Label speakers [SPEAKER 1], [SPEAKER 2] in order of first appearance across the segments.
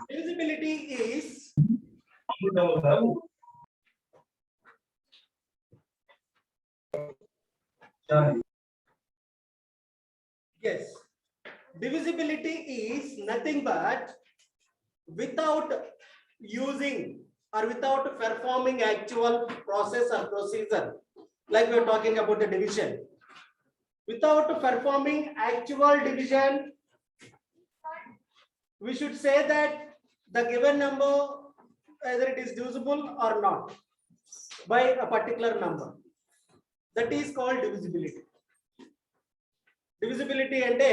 [SPEAKER 1] Divisibility is yes. Divisibility is nothing but without using or without performing actual process or procedure, like we are talking about the division. Without performing actual division, we should say that the given number either it is divisible or not by a particular number. That is called divisibility. Divisibility అంటే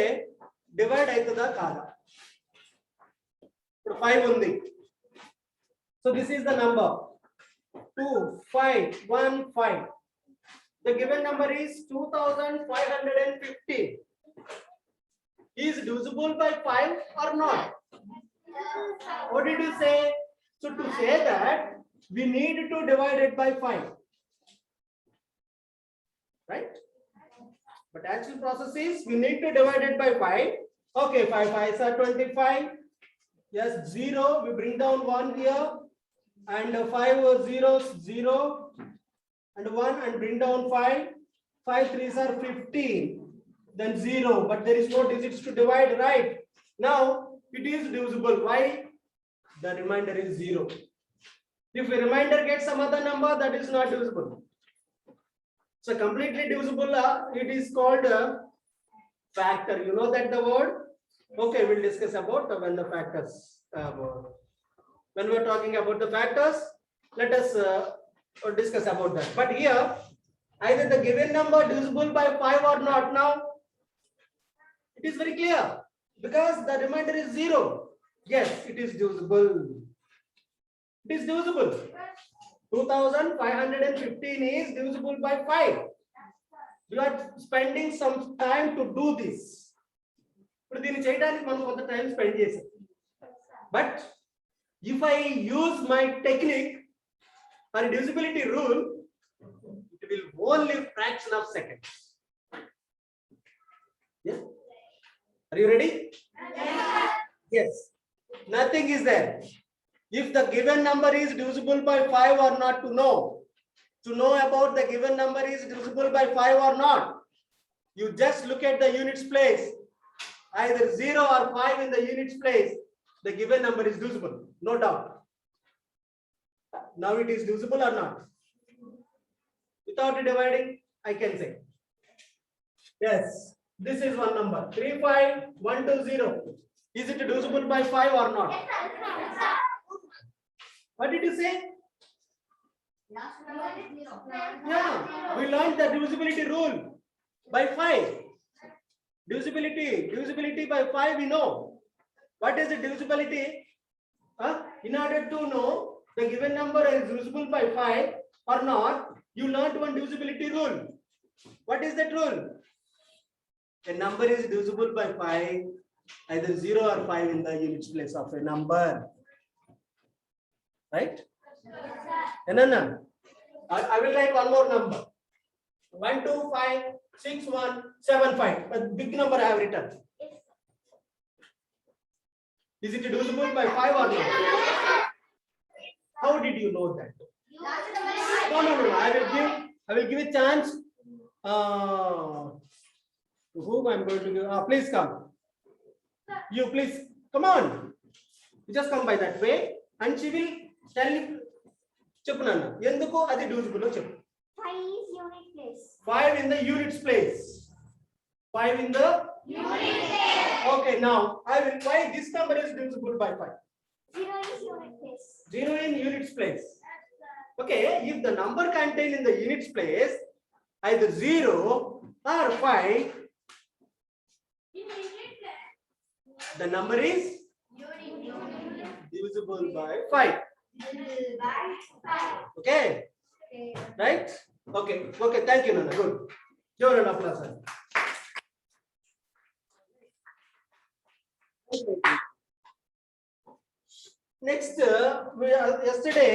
[SPEAKER 1] divide అవుతుందా కాదా. ఇప్పుడు 5 ఉంది. So this is the number 2 5 1 5. The given number is 2550. Is divisible by 5 or not? What did you say? So to say that we need to divide it by 5, right? But actual process is we need to divide it by 5. Okay, 5 5s are 25. Yes, 0. We bring down 1 here, and 5 zeros 0 and 1, and bring down 5. 5 3s are 15. Then 0, but there is no digits to divide, right? Now it is divisible. Why? The remainder is 0. If a remainder gets some other number, that is not divisible. So completely divisible, it is called a factor. You know that the word? Okay, we'll discuss about when the factors. When we are talking about the factors, let us discuss about that. But here, either the given number divisible by 5 or not. Now, it is very clear because the remainder is 0. Yes, it is divisible. It is divisible. 2515 is divisible by 5. You are spending some time to do this. But దీన్ని చేయడానికి మనం కొంత time spend చేసాం. But if I use my technique or divisibility rule, it will only fraction of seconds. Yeah. Are you ready? Yes. Nothing is there. If the given number is divisible by 5 or not, to know about the given number is divisible by 5 or not, you just look at the units place, either 0 or 5 in the units place, the given number is divisible, no doubt. Now it is divisible or not? Without dividing, I can say yes, this is one number 35120. Is it divisible by 5 or not? What did you say? Yeah, we learned the divisibility rule by 5. Divisibility by 5 we know. What is the divisibility? In order to know the given number is divisible by 5 or not, you learned one divisibility rule. What is that rule? A number is divisible by 5, either 0 or 5 in the units place of a number. Right? No. I will write one more number. 1256175. A big number I have written. Is it divisible by 5 or not? How did you know that? No. I will give a chance. To whom I am going to give? Please come. You please come on. You just come by that way, and she will tell you. చెప్పు నాన్న ఎందుకు అది divisible చెప్పు.
[SPEAKER 2] 5 is unit place.
[SPEAKER 1] 5 in the units place. 5 in the unit place. Okay, now I will why this number is divisible by 5.
[SPEAKER 2] 0 is unit place.
[SPEAKER 1] 0 in units place. Okay, if the number contained in the units place either 0 or 5, the number is divisible by 5. Okay, right? Okay, thank you Nana. Good. Your round of applause. Next, yesterday,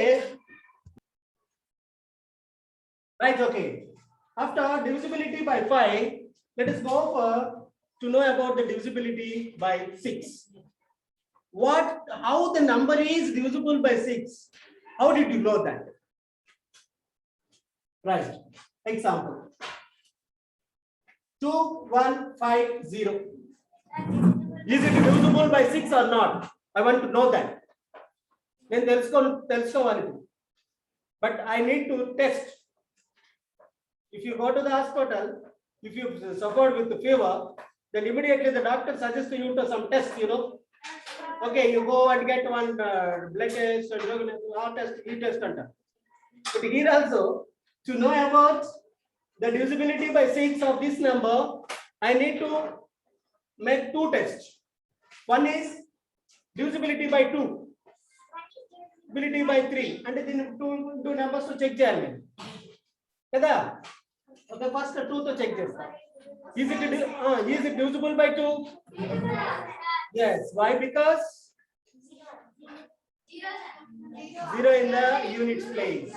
[SPEAKER 1] right? Okay, after divisibility by 5, let us go for to know about the divisibility by 6. how the number is divisible by 6? How did you know that? Right. Example. 2150. Is it divisible by 6 or not? I want to know that. Then తెలుసుకోవాలి. But I need to test. If you go to the hospital, if you suffered with the fever, then immediately the doctor suggests you to some test, Okay, you go and get one blood test, heart test, e-test. But here also, to know about the divisibility by 6 of this number, I need to make two tests. One is divisibility by 2, divisibility by 3, and then two numbers to check there. Okay, first 2 to check this. Is it divisible by 2? Yes. Why? Because 0 in the units place.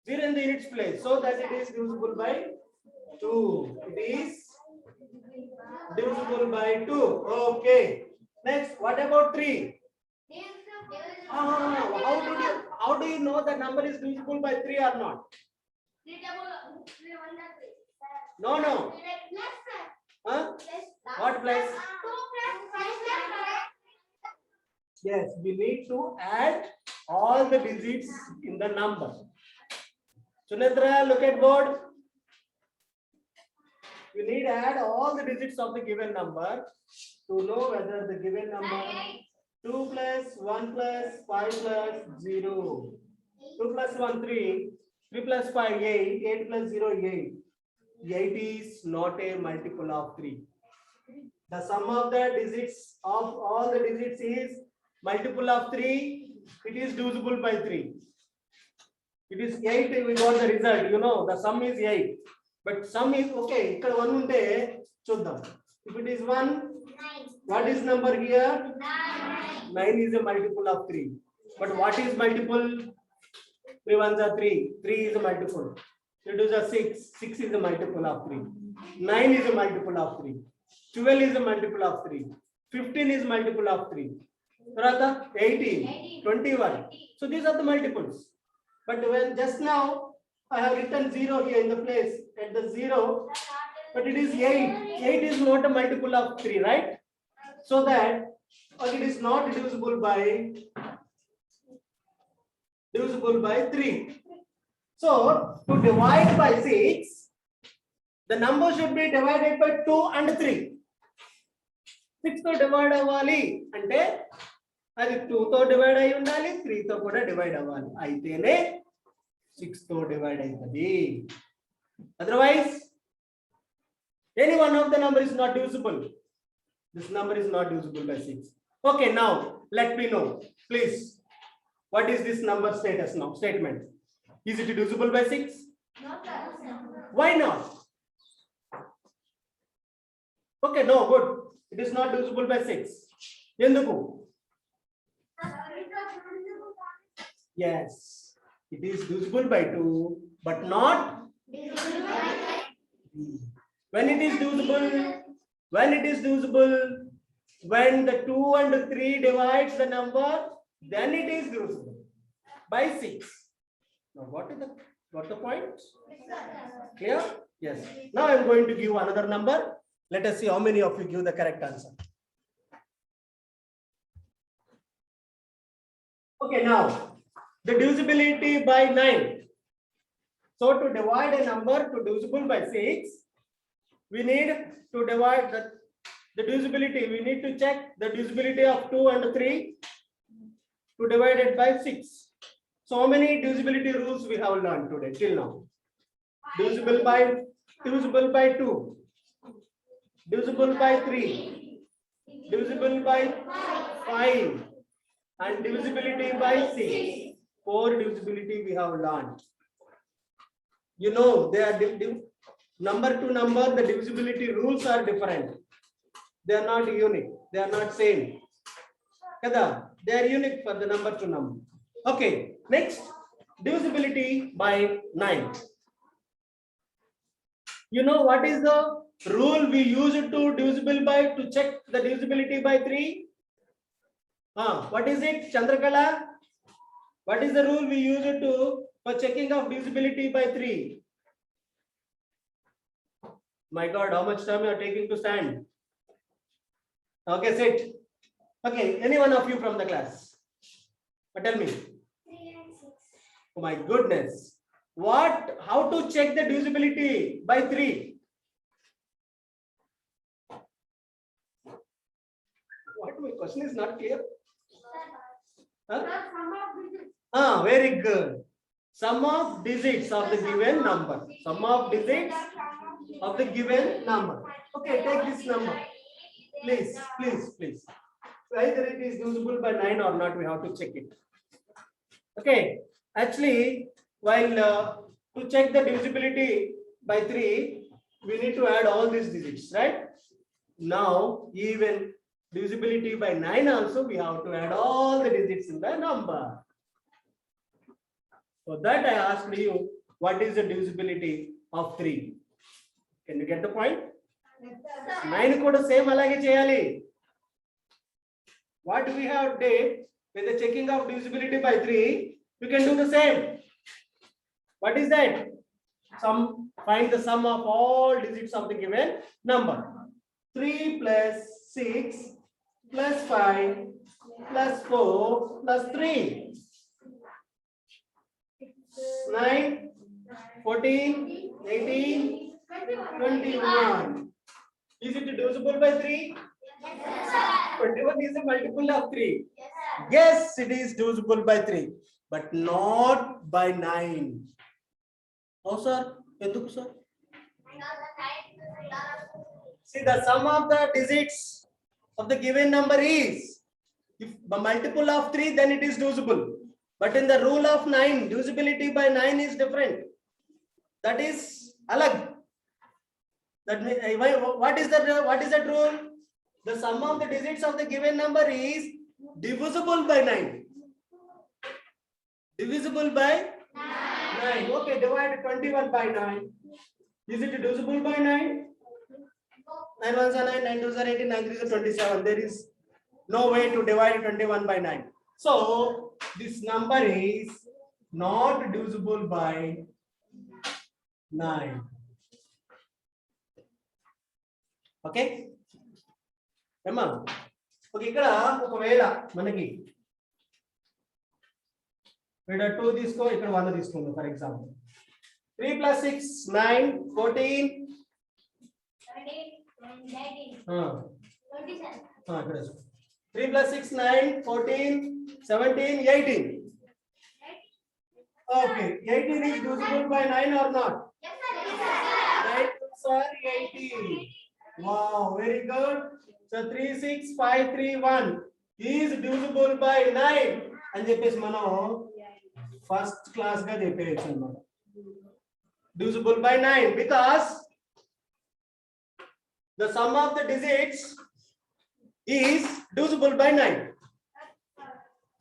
[SPEAKER 1] 0 in the units place. So that it is divisible by 2. It is divisible by 2. Okay. Next, what about 3? How do you know the number is divisible by 3 or not? No. Huh? What plus? Yes, we need to add all the digits in the number. Sunendra, look at board. You need to add all the digits of the given number to know whether the given number 2 plus 1 plus 5 plus 0. 2 plus 1, 3. 3 plus 5, 8. 8 plus 0, 8. 8 is not a multiple of 3. The sum of the digits of all the digits is multiple of 3. It is divisible by 3. It is 8. We got the result. The sum is 8. But sum is okay. Ikkada 1 unte chuddam. If it is 1, what is number here? 9 is a multiple of 3. But what is multiple? 3 ones are 3. 3 is a multiple. 3 twos are 6. 6 is a multiple of 3. 9 is a multiple of 3. 12 is a multiple of 3. 15 is multiple of 3. 18, 21. So these are the multiples. But when just now I have written 0 here in the place at the 0, but it is 8. 8 is not a multiple of 3, right? So that it is not divisible by 3. So to divide by 6, the number should be divided by 2 and 3. 6 to divide avali ante అది 2 తో divide అయి ఉండాలి, 3 తో కూడా divide అవ్వాలి, అయితేనే 6 తో divide అవుతుంది. Otherwise any one of the number is not divisible. This number is not divisible by 6. Okay, now let me know please, what is this number status now? Statement, is it divisible by 6? Why not? Okay, no, good, it is not divisible by 6. Enduku? Yes, it is divisible by 2 but not when it is divisible, when the 2 and 3 divides the number, then it is divisible by 6. Now got the point? Clear? Yes. Now I am going to give another number. Let us see how many of you give the correct answer. Okay, now the divisibility by 9. So to divide a number to divisible by 6, we need to divide the divisibility. We need to check the divisibility of 2 and 3 to divide it by 6. So how many divisibility rules we have learned today till now? Divisible by 2, divisible by 3, divisible by 5, and divisibility by 6. 4 divisibility we have learned. They are number to number, the divisibility rules are different. They are not unique. They are not same. They are unique for the number to number. Okay, next, divisibility by 9. What is the rule we use to divisible by, to check the divisibility by 3? What is it, Chandrakala? What is the rule we use it to for checking of divisibility by 3? My God, how much time you are taking to stand? Okay, sit. Okay, any one of you from the class? Tell me.
[SPEAKER 2] 3 and 6.
[SPEAKER 1] Oh my goodness. What? How to check the divisibility by 3? What? My question is not clear. Huh? Very good. Sum of digits of the given number. Sum of digits of the given number. Okay, take this number. Please. Either it is divisible by 9 or not, we have to check it. Okay. Actually, while to check the divisibility by 3, we need to add all these digits, right? Now, even divisibility by 9 also, we have to add all the digits in the number. For that, I asked you, what is the divisibility of 3? Can you get the point? 9 కూడా same అలాగే చేయాలి. What we have did with the checking of divisibility by 3, we can do the same. What is that? Find the sum of all digits of the given number. 3 plus 6 plus 5 plus 4 plus 3. 9, 14, 18, 21. Is it divisible by 3? 21 is a multiple of 3. Yes, it is divisible by 3, but not by 9. Oh, sir. ఎందుకు, sir? See, the sum of the digits of the given number is, if a multiple of 3, then it is divisible. But in the rule of 9, divisibility by 9 is different. That is alag. That means, what is that rule? The sum of the digits of the given number is divisible by 9. Divisible by 9. Okay, divide 21 by 9. Is it divisible by 9? 9 ones are 9, 9 twos are 18, 9 threes are 27. There is no way to divide 21 by 9. So this number is not divisible by 9. Okay? Emma? Okay, ఇక్కడ ఒకవేళ మనకి ఇక్కడ 2 తీసుకో, ఇక్కడ 1 తీసుకుందాం for example. 3 plus 6 9 14 ఇక్కడ 3 plus 6 9 14 17 18. Okay, 18 is divisible by 9 or not? Yes, sir. 18. Wow, very good. So 3 6 5 3 1 is divisible by 9 అని చెప్పేసి మనం ఫస్ట్ క్లాస్ గా చెప్పేయచ్చు అన్నమాట. Divisible by 9 because the sum of the digits is divisible by 9.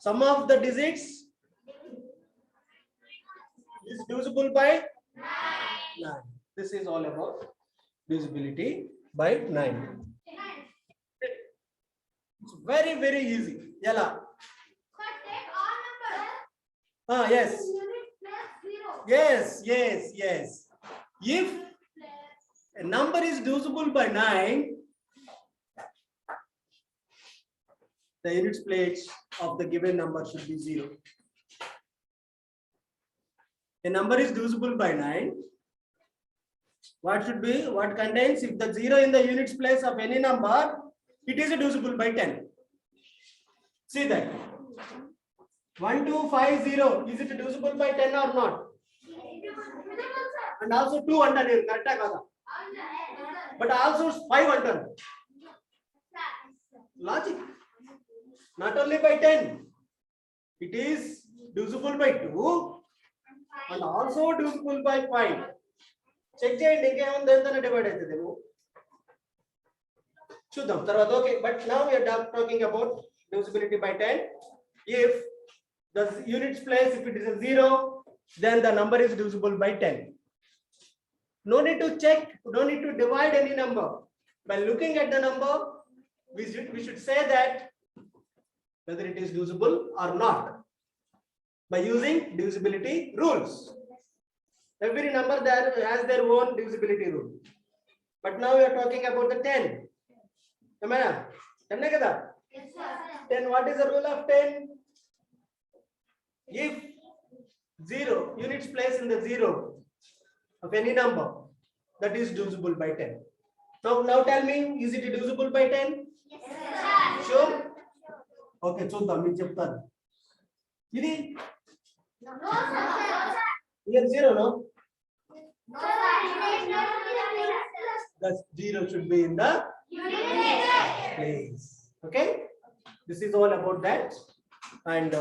[SPEAKER 1] Sum of the digits is divisible by 9. This is all about divisibility by 9. It's very, very easy. Yala. Yes. Yes. If a number is divisible by 9, the units place of the given number should be 0. A number is divisible by 9. What contains, if the 0 in the units place of any number, it is divisible by 10. See that. 1250, is it divisible by 10 or not? And also 2 under here, correct? But also 5 under. Logic. Not only by 10, it is divisible by 2 and also divisible by 5. Check చేయండి ఇంకేముంది ఎంతనే divide అవుతుందేమో చూద్దాం తర్వాత. Okay, but now we are talking about divisibility by 10. If the units place, if it is a 0, then the number is divisible by 10. No need to check, no need to divide any number. By looking at the number, we should say that whether it is divisible or not by using divisibility rules. Every number there has their own divisibility rule. But now we are talking about the 10. Am I right? 10 hai kada? 10, what is the rule of 10? If 0 units placed in the 0 of any number, that is divisible by 10. Now tell me, is it divisible by 10?
[SPEAKER 2] Yes,
[SPEAKER 1] Sure? Okay, చూద్దాం మీకు చెప్తాను. ఇది here 0 no? The 0 should be in the place. Okay, this is all about that. And